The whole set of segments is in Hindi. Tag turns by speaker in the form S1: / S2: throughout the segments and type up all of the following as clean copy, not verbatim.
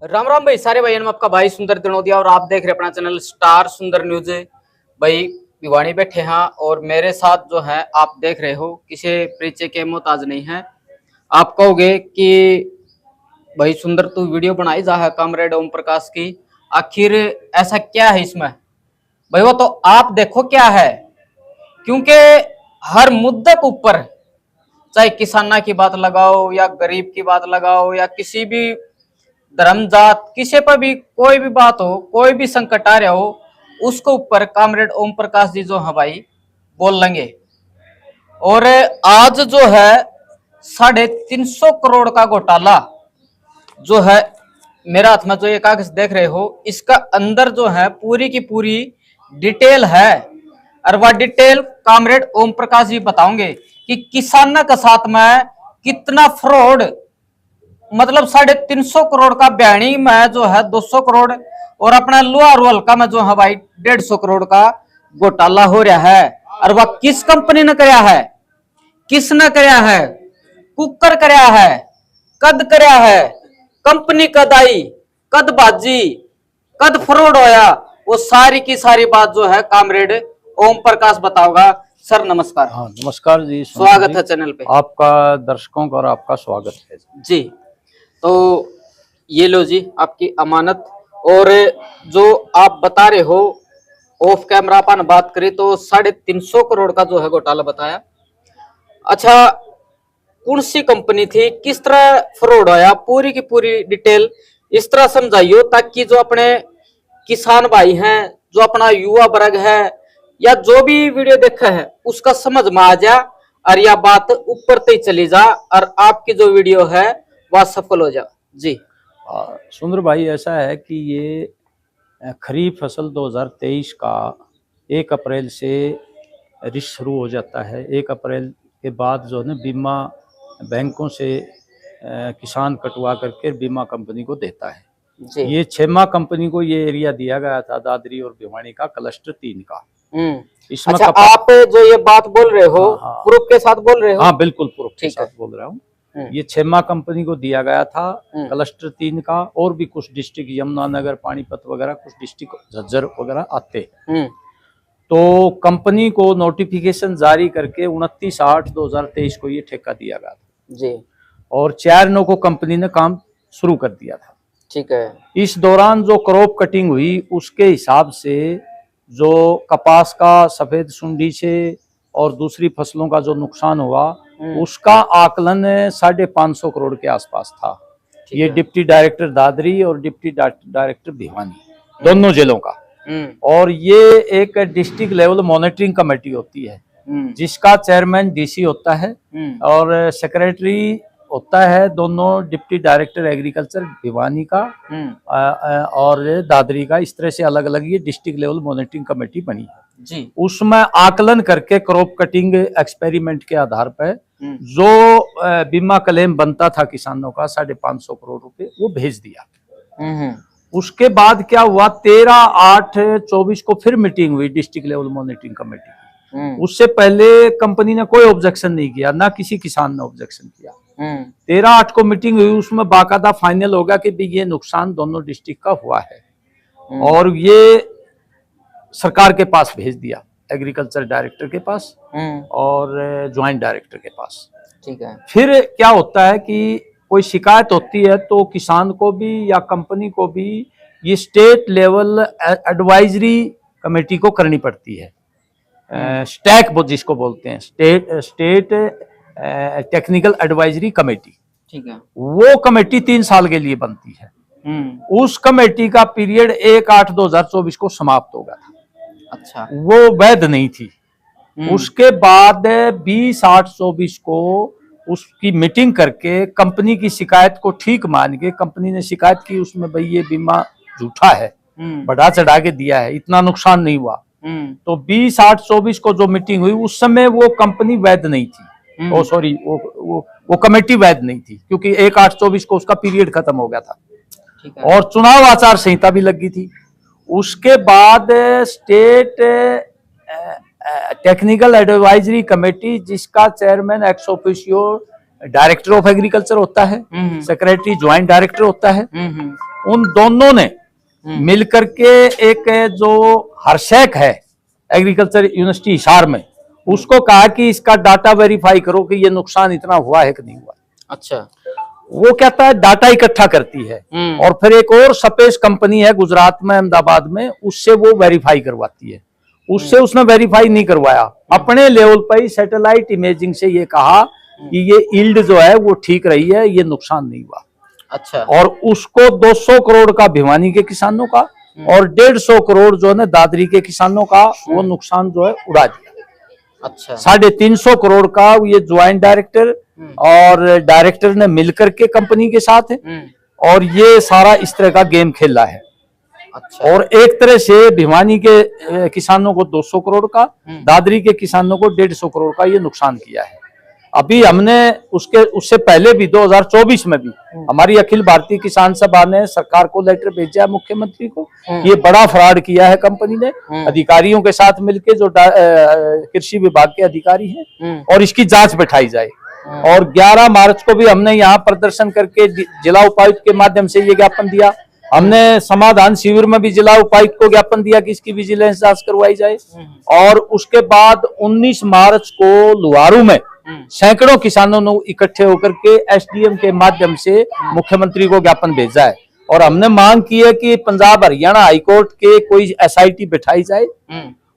S1: राम राम भाई सारे भाई, हम आपका भाई सुंदर दिनोदिया और आप देख रहे हैं अपना चैनल स्टार सुंदर न्यूज। भाई भिवानी बैठे हैं और मेरे साथ जो है आप देख रहे हो किसी परिचय के मोहताज नहीं है। आप कहोगे कि भाई सुंदर तू वीडियो बनाई जा है कामरेड ओम प्रकाश की, आखिर ऐसा क्या है इसमें? भाई वो तो आप देखो क्या है, क्योंकि हर मुद्दे के ऊपर चाहे किसाना की बात लगाओ या गरीब की बात लगाओ या किसी भी धर्म जात किसी पर भी कोई भी बात हो, कोई भी संकट आ रहा हो, उसके ऊपर कामरेड ओम प्रकाश जी जो है भाई बोल लेंगे। और आज जो है 350 करोड़ का घोटाला जो है मेरा हाथ में जो ये कागज देख रहे हो, इसका अंदर जो है पूरी की पूरी डिटेल है और वह डिटेल कामरेड ओम प्रकाश जी बताओगे कि किसानों के साथ में कितना फ्रॉड, मतलब 350 करोड़ का बयानी में जो है 200 करोड़ और अपना लोहारू हल्का में जो है भाई 150 करोड़ का घोटाला हो रहा है। और वह किस कंपनी ने कराया है, किसने कराया है, कुकर कराया है, कद कराया है, कंपनी कद आई, कद बाजी, कद फ्रॉड होया, वो सारी की सारी बात जो है कामरेड ओम प्रकाश बताओगा। सर नमस्कार।
S2: हाँ नमस्कार जी,
S1: स्वागत है चैनल पे
S2: आपका, दर्शकों का और आपका स्वागत है
S1: जी। तो ये लो जी आपकी अमानत, और जो आप बता रहे हो ऑफ कैमरा अपन बात करें तो 350 करोड़ का जो है घोटाला बताया। अच्छा, कौन सी कंपनी थी, किस तरह फ्रॉड आया, पूरी की पूरी डिटेल इस तरह समझाइयो ताकि जो अपने किसान भाई हैं, जो अपना युवा वर्ग है या जो भी वीडियो देखा है उसका समझ में आ जा और यह बात ऊपर तक चली जा और आपकी जो वीडियो है वह सफल हो जा जी।
S2: सुंदर भाई, ऐसा है कि ये खरीफ फसल 2023 का 1 अप्रैल से रिश्त शुरू हो जाता है। 1 अप्रैल के बाद जो है ना बीमा बैंकों से किसान कटवा करके बीमा कंपनी को देता है जी। ये 6 कंपनी को ये एरिया दिया गया था, दादरी और भिवानी का, क्लस्टर 3 का। इसमें
S1: अच्छा, आप जो ये बात बोल रहे हो प्रूफ के साथ बोल रहे हो?
S2: हाँ बिल्कुल प्रूफ के साथ बोल रहा हूँ। ये 6 कंपनी को दिया गया था, क्लस्टर 3 का, और भी कुछ डिस्ट्रिक्ट यमुनानगर, पानीपत वगैरह कुछ डिस्ट्रिक्ट झज्जर वगैरह आते हैं। तो कंपनी को नोटिफिकेशन जारी करके 29/8/2023 को ये ठेका दिया गया था जी, और 4/9 को कंपनी ने काम शुरू कर दिया था।
S1: ठीक है। इस
S2: दौरान जो क्रॉप कटिंग हुई उसके हिसाब से जो कपास का सफेद सुंडी से और दूसरी फसलों का जो नुकसान हुआ उसका आकलन 550 करोड़ के आसपास था। ये डिप्टी डायरेक्टर दादरी और डिप्टी डायरेक्टर भिवानी दोनों जिलों का। और ये एक डिस्ट्रिक्ट लेवल मॉनिटरिंग कमेटी होती है जिसका चेयरमैन डीसी होता है और सेक्रेटरी होता है दोनों डिप्टी डायरेक्टर एग्रीकल्चर भिवानी का और दादरी का। इस तरह से अलग अलग ये डिस्ट्रिक्ट लेवल मॉनिटरिंग कमेटी बनी है जी। उसमें आकलन करके क्रॉप कटिंग एक्सपेरिमेंट के आधार पर जो बीमा क्लेम बनता था किसानों का 550 करोड़ रुपए वो भेज दिया। उसके बाद क्या हुआ, 13/8/24 को फिर मीटिंग हुई डिस्ट्रिक्ट लेवल मॉनिटरिंग कमेटी। उससे पहले कंपनी ने कोई ऑब्जेक्शन नहीं किया, ना किसी किसान ने ऑब्जेक्शन किया। 13/8 को मीटिंग हुई, उसमें बाकायदा फाइनल होगा कि भी ये नुकसान दोनों डिस्ट्रिक्ट का हुआ है और ये सरकार के पास भेज दिया, एग्रीकल्चर डायरेक्टर के पास और ज्वाइंट डायरेक्टर के पास। ठीक है। फिर क्या होता है कि कोई शिकायत होती है तो किसान को भी या कंपनी को भी ये स्टेट लेवल एडवाइजरी कमेटी को करनी पड़ती है, स्टैक जिसको बोलते हैं, स्टेट टेक्निकल एडवाइजरी कमेटी। ठीक है। वो कमेटी 3 साल के लिए बनती है। उस कमेटी का पीरियड 1/8/2024 को समाप्त हो गया था। अच्छा, वो वैध नहीं थी। उसके बाद 20/8/24 को उसकी मीटिंग करके कंपनी की शिकायत को ठीक मान के, कंपनी ने शिकायत की उसमें भाई ये बीमा झूठा है, बढ़ा चढ़ा के दिया है, इतना नुकसान नहीं हुआ। तो 20/8/24 को जो मीटिंग हुई उस समय वो कंपनी वैध नहीं थी, ओ सॉरी वो कमेटी वैध नहीं थी क्योंकि 1/8/24 को उसका पीरियड खत्म हो गया था और चुनाव आचार संहिता भी लगी थी। उसके बाद स्टेट टेक्निकल एडवाइजरी कमेटी जिसका chairman ex officio director of agriculture होता है, सेक्रेटरी ज्वाइंट डायरेक्टर होता है, उन दोनों ने मिलकर के एक जो हर्षैक है एग्रीकल्चर यूनिवर्सिटी हिसार में, उसको कहा कि इसका डाटा वेरीफाई करो कि ये नुकसान इतना हुआ है कि नहीं हुआ।
S1: अच्छा।
S2: वो कहता है डाटा इकट्ठा करती है और फिर एक और सपेस कंपनी है गुजरात में अहमदाबाद में, उससे वो वेरीफाई करवाती है। उससे उसने वेरीफाई नहीं करवाया, अपने लेवल पर ही सैटेलाइट इमेजिंग से ये कहा कि ये यील्ड जो है वो ठीक रही है, ये नुकसान नहीं हुआ।
S1: अच्छा।
S2: और उसको 200 करोड़ का भिवानी के किसानों का और 150 करोड़ जो है ना दादरी के किसानों का वो नुकसान जो है उड़ा दिया।
S1: अच्छा।
S2: 350 करोड़ का ये ज्वाइंट डायरेक्टर और डायरेक्टर ने मिलकर के कंपनी के साथ है और ये सारा इस तरह का गेम खेला है।
S1: अच्छा।
S2: और एक तरह से भिवानी के किसानों को 200 करोड़ का, दादरी के किसानों को 150 करोड़ का ये नुकसान किया है। अभी हमने उससे पहले भी 2024 में भी हमारी अखिल भारतीय किसान सभा ने सरकार को लेटर भेजा है मुख्यमंत्री को, ये बड़ा फ्रॉड किया है कंपनी ने अधिकारियों के साथ मिलकर, जो कृषि विभाग के अधिकारी हैं, और इसकी जांच बैठाई जाए। और 11 मार्च को भी हमने यहाँ प्रदर्शन करके जिला उपायुक्त के माध्यम से ये ज्ञापन दिया। हमने समाधान शिविर में भी जिला उपायुक्त को ज्ञापन दिया कि इसकी विजिलेंस जांच करवाई जाए। और उसके बाद 19 मार्च को लुहारू में सैकड़ों किसानों ने इकट्ठे होकर के एसडीएम के माध्यम से मुख्यमंत्री को ज्ञापन भेजा है और हमने मांग की है कि पंजाब हरियाणा हाईकोर्ट के कोई एसआईटी बैठाई जाए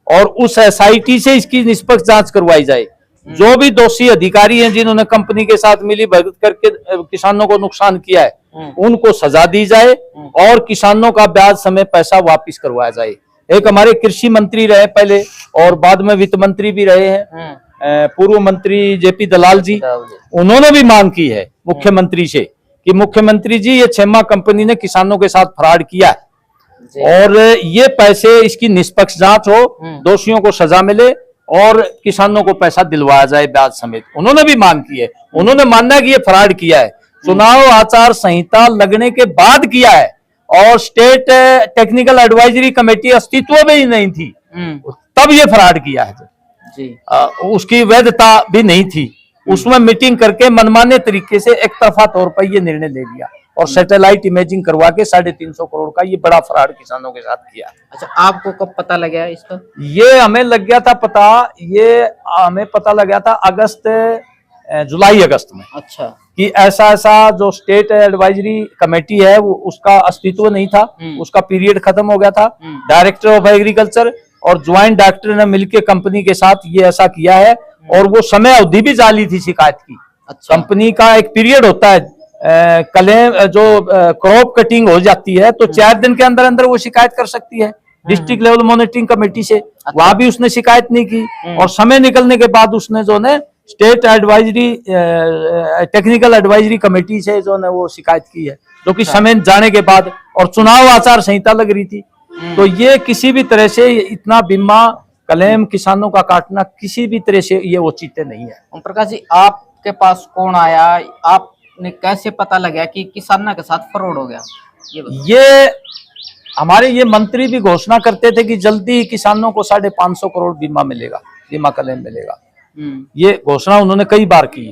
S2: और उस एसआईटी से इसकी निष्पक्ष जांच करवाई जाए। जो भी दोषी अधिकारी हैं जिन्होंने कंपनी के साथ मिली भगत करके किसानों को नुकसान किया है, उनको सजा दी जाए और किसानों का ब्याज समेत पैसा वापिस करवाया जाए। एक हमारे कृषि मंत्री रहे पहले और बाद में वित्त मंत्री भी रहे हैं, पूर्व मंत्री जेपी दलाल जी, उन्होंने भी मांग की है मुख्यमंत्री से कि मुख्यमंत्री जी ये छेमा कंपनी ने किसानों के साथ फ्रॉड किया है और ये पैसे इसकी निष्पक्ष जांच हो, दोषियों को सजा मिले और किसानों को पैसा दिलवाया जाए ब्याज समेत। उन्होंने भी मांग की है, उन्होंने मानना है कि ये फ्रॉड किया है, चुनाव आचार संहिता लगने के बाद किया है और स्टेट टेक्निकल एडवाइजरी कमेटी अस्तित्व में ही नहीं थी, तब ये फ्रॉड किया है जी। उसकी वैधता भी नहीं थी, उसमें मीटिंग करके मनमाने तरीके से एक तरफा तौर पर ये निर्णय ले लिया और सैटेलाइट इमेजिंग करवा के 350 करोड़ का ये बड़ा फ्रॉड किसानों के साथ किया।
S1: अच्छा, आपको कब पता लगा इसका?
S2: ये हमें लग गया था पता, ये हमें पता लग गया था जुलाई अगस्त में।
S1: अच्छा। कि
S2: ऐसा जो स्टेट एडवाइजरी कमेटी है वो उसका अस्तित्व नहीं था, उसका पीरियड खत्म हो गया था। डायरेक्टर ऑफ एग्रीकल्चर और ज्वाइंट डायरेक्टर ने मिलकर कंपनी के साथ ये ऐसा किया है और वो समय अवधि भी जाली थी शिकायत की। अच्छा। कंपनी का एक पीरियड होता है, क्लेम जो क्रॉप कटिंग हो जाती है तो 4 दिन के अंदर अंदर वो शिकायत कर सकती है डिस्ट्रिक्ट लेवल मॉनिटरिंग कमेटी से। अच्छा। वहां भी उसने शिकायत नहीं की और समय निकलने के बाद उसने जो है state advisory technical advisory committee से जो है वो शिकायत की है, जो कि समय जाने के बाद, और चुनाव आचार संहिता लग रही थी। तो ये किसी भी तरह से इतना बीमा क्लेम किसानों का काटना किसी भी तरह से ये उचित नहीं है।
S1: ओम प्रकाश जी, आपके पास कौन आया, आपने कैसे पता लगा कि किसानों के साथ फ्रॉड हो गया?
S2: ये हमारे ये मंत्री भी घोषणा करते थे कि जल्दी किसानों को 550 करोड़ बीमा मिलेगा, बीमा क्लेम मिलेगा। ये घोषणा उन्होंने कई बार की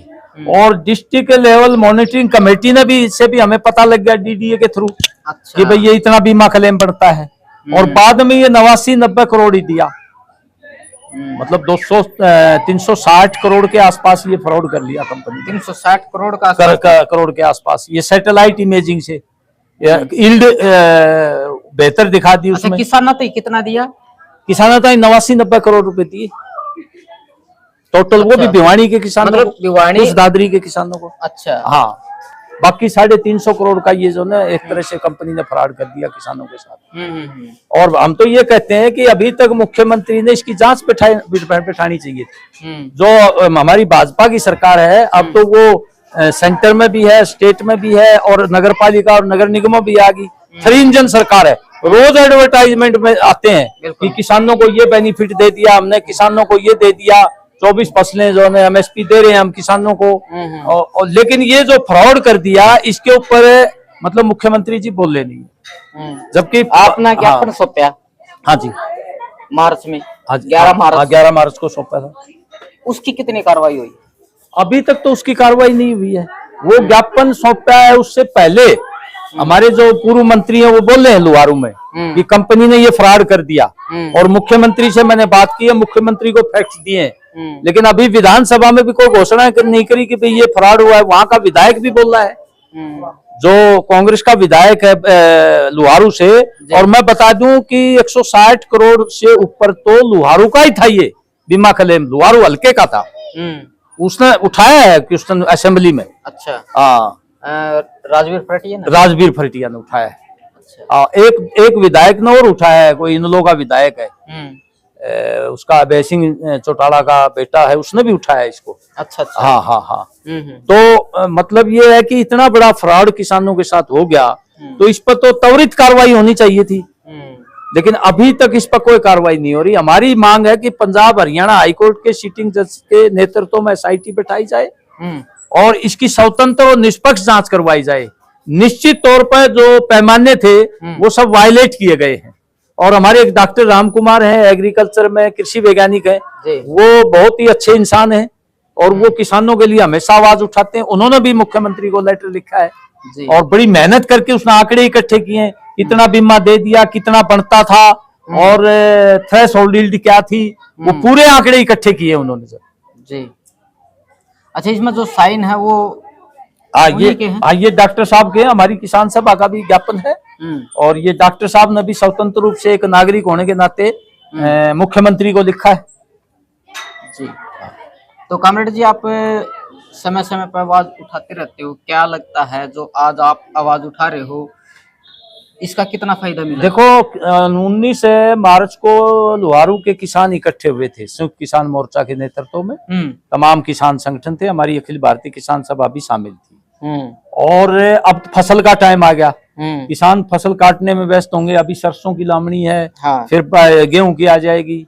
S2: और डिस्ट्रिक्ट लेवल मॉनिटरिंग कमेटी ने भी, इससे भी हमें पता लग गया डीडीए के थ्रू। अच्छा। कि भाई ये इतना बीमा क्लेम बढ़ता है और बाद में ये 89-90 करोड़ ही दिया, मतलब 360 करोड़ के आसपास ये फ्रॉड कर लिया कंपनी।
S1: 360 करोड़ का
S2: करोड़ के आसपास ये सैटेलाइट इमेजिंग से यील्ड बेहतर दिखा दी उसमें।
S1: किसानों तो कितना दिया?
S2: किसानों तो 89-90 करोड़ रुपए दिए टोटल। अच्छा। वो भी भिवानी के किसानों, मतलब भिवानी उस दादरी के किसानों को।
S1: अच्छा।
S2: हाँ, बाकी 350 करोड़ का ये जो ना एक तरह से कंपनी ने फ्रॉड कर दिया किसानों के साथ। और हम तो ये कहते हैं कि अभी तक मुख्यमंत्री ने इसकी जांच बैठानी चाहिए थी। जो हमारी भाजपा की सरकार है अब तो वो सेंटर में भी है, स्टेट में भी है और नगर पालिका और नगर निगमों भी आ गई। 3 इंजन सरकार है, रोज एडवर्टाइजमेंट में आते हैं कि किसानों को ये बेनिफिट दे दिया हमने, किसानों को ये दे दिया, 24 फसलें जो है एमएसपी दे रहे हैं हम किसानों को। और लेकिन ये जो फ्रॉड कर दिया इसके ऊपर मतलब मुख्यमंत्री जी बोले नहीं, जबकि
S1: आपने ज्ञापन सौंपा।
S2: हाँ जी,
S1: मार्च में।
S2: 11 मार्च को सौंपा था।
S1: उसकी कितनी कार्रवाई हुई?
S2: अभी तक तो उसकी कार्रवाई नहीं हुई है। वो ज्ञापन सौंपा है, उससे पहले हमारे जो पूर्व मंत्री हैं वो बोल रहे हैं लुहारू में कि कंपनी ने ये फ्रॉड कर दिया, और मुख्यमंत्री से मैंने बात की है, मुख्यमंत्री को फैक्ट्स दिए हैं, लेकिन अभी विधानसभा में भी कोई घोषणा नहीं करी कि भाई ये फ्रॉड हुआ है। वहां का विधायक भी बोल रहा है, जो कांग्रेस का विधायक है लुहारू से। और मैं बता दूं कि 160 करोड़ से ऊपर तो लुहारू का ही था, ये बीमा क्लेम लुहारू हल्के का था, उसने उठाया है कि उसने असेंबली में।
S1: अच्छा।
S2: हाँ,
S1: राजवीर फरटिया ने,
S2: राजवीर फरटिया ने उठाया है।
S1: अच्छा।
S2: एक विधायक ने और उठाया है, कोई इन लोगों का विधायक है, उसका अभय सिंह चौटाला का बेटा है, उसने भी उठाया है इसको।
S1: अच्छा अच्छा।
S2: हाँ हाँ हाँ। तो मतलब ये है कि इतना बड़ा फ्रॉड किसानों के साथ हो गया, तो इस पर तो त्वरित कार्रवाई होनी चाहिए थी, लेकिन अभी तक इस पर कोई कार्रवाई नहीं हो रही। हमारी मांग है कि पंजाब हरियाणा हाईकोर्ट के सिटिंग जज के नेतृत्व में SIT बैठाई जाए और इसकी स्वतंत्र और निष्पक्ष जांच करवाई जाए। निश्चित तौर पर जो पैमाने थे वो सब वायलेट किए गए हैं। और हमारे एक डॉक्टर राम कुमार हैं, एग्रीकल्चर में कृषि वैज्ञानिक हैं, वो बहुत ही अच्छे इंसान हैं और वो किसानों के लिए हमेशा आवाज उठाते हैं। उन्होंने भी मुख्यमंत्री को लेटर लिखा है और बड़ी मेहनत करके उसने आंकड़े इकट्ठे किए हैं, कितना बीमा दे दिया, कितना बनता था और थ्रेशोल्ड यील्ड क्या थी, वो पूरे आंकड़े इकट्ठे किए उन्होंने
S1: जी। अच्छा, इसमें जो साइन है वो
S2: ये डॉक्टर साहब के, हमारी किसान सभा का भी ज्ञापन है, और ये डॉक्टर साहब ने भी स्वतंत्र रूप से एक नागरिक होने के नाते मुख्यमंत्री को लिखा है
S1: जी। तो कामरेड जी, आप समय समय पर आवाज उठाते रहते हो, क्या लगता है जो आज आप आवाज उठा रहे हो इसका कितना फायदा मिला?
S2: देखो, 19 मार्च को लुहारू के किसान इकट्ठे हुए थे संयुक्त किसान मोर्चा के नेतृत्व में, तमाम किसान संगठन थे, हमारी अखिल भारतीय किसान सभा भी शामिल थी। और अब फसल का टाइम आ गया, किसान फसल काटने में व्यस्त होंगे, अभी सरसों की लामनी है,
S1: हाँ।
S2: फिर गेहूं की आ जाएगी,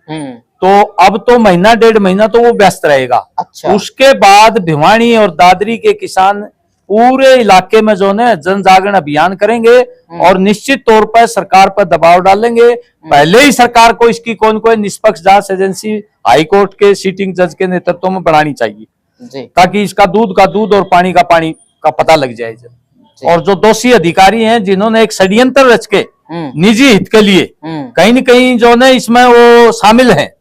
S2: तो अब तो महीना 1.5 महीना तो वो व्यस्त रहेगा।
S1: अच्छा।
S2: उसके बाद भिवानी और दादरी के किसान पूरे इलाके में जो है जन जागरण अभियान करेंगे और निश्चित तौर पर सरकार पर दबाव डालेंगे। पहले ही सरकार को इसकी कोई निष्पक्ष जांच एजेंसी हाईकोर्ट के सिटिंग जज के नेतृत्व में बढ़ानी चाहिए
S1: जी,
S2: ताकि इसका दूध का दूध और पानी का पानी का पता लग जाए। और जो दोषी अधिकारी हैं जिन्होंने एक षड्यंत्र रच के निजी हित के लिए कहीं न कहीं जो है इसमें वो शामिल हैं,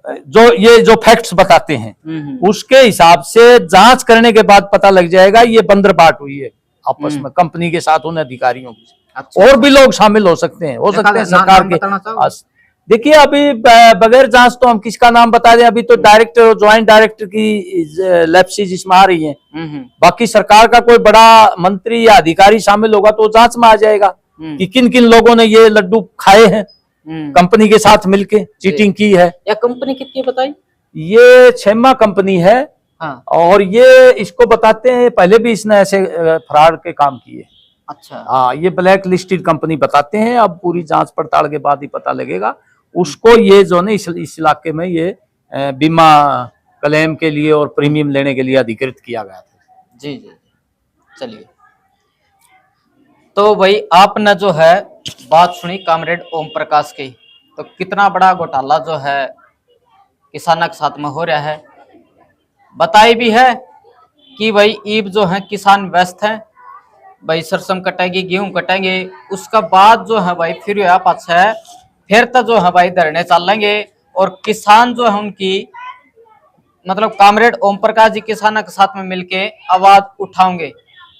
S2: जो फैक्ट्स बताते हैं उसके हिसाब से जांच करने के बाद पता लग जाएगा ये बंदरबाट हुई है आपस में कंपनी के साथ उन अधिकारियों की।
S1: अच्छा।
S2: और भी लोग शामिल हो सकते हैं सरकार के। देखिए, अभी बगैर जांच तो हम किसका नाम बता दें, अभी तो डायरेक्टर और ज्वाइंट डायरेक्टर की लैप्सेज इसमें आ रही है। बाकी सरकार का कोई बड़ा मंत्री या अधिकारी शामिल होगा तो जांच में आ जाएगा कि किन किन लोगों ने ये लड्डू खाए हैं, कंपनी के साथ मिलके चीटिंग की है।
S1: या कंपनी कितनी बताई?
S2: ये छेमा कंपनी है।
S1: हाँ।
S2: और ये इसको बताते हैं पहले भी इसने ऐसे फ्रॉड के काम किए।
S1: अच्छा।
S2: हाँ, ये ब्लैक लिस्टेड कंपनी बताते हैं, अब पूरी जांच पड़ताल के बाद ही पता लगेगा। उसको ये जो है इस इलाके में ये बीमा क्लेम के लिए और प्रीमियम लेने के लिए अधिकृत किया गया था।
S1: जी जी, चलिए। तो भाई आपने जो है बात सुनी कामरेड ओम प्रकाश की, तो कितना बड़ा घोटाला जो है किसानों के साथ में हो रहा है। बताई भी है कि भाई ईब जो है किसान व्यस्त हैं, भाई सरसों कटेगी, गेहूं कटेंगे, उसका बाद जो है भाई फिर आपस है फिर तो जो है भाई धरने चलेंगे और किसान जो है उनकी मतलब कामरेड ओम प्रकाश जी किसानों के साथ में मिलके आवाज उठाओगे।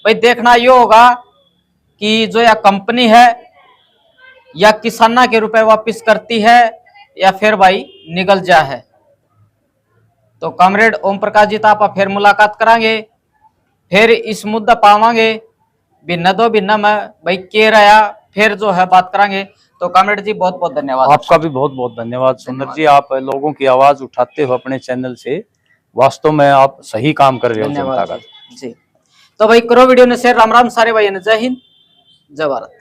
S1: भाई देखना ये होगा कि जो यह कंपनी है या किसाना के रुपए वापस करती है या फिर भाई निकल जा है। तो कामरेड ओम प्रकाश जी आप फिर मुलाकात करांगे, फिर इस मुद्दा पावांगे भिन्न दो भिन्न में भाई के रहा, फिर जो है बात करांगे। तो कामरेड जी बहुत बहुत धन्यवाद।
S2: आपका भी बहुत बहुत धन्यवाद सुंदर जी, आप लोगों की आवाज उठाते हो अपने चैनल से, वास्तव में आप सही काम कर रहे हो जनता का।
S1: जी। तो भाई करो वीडियो ने शेयर। राम राम सारे भाई ने, जय हिंद जय भारत।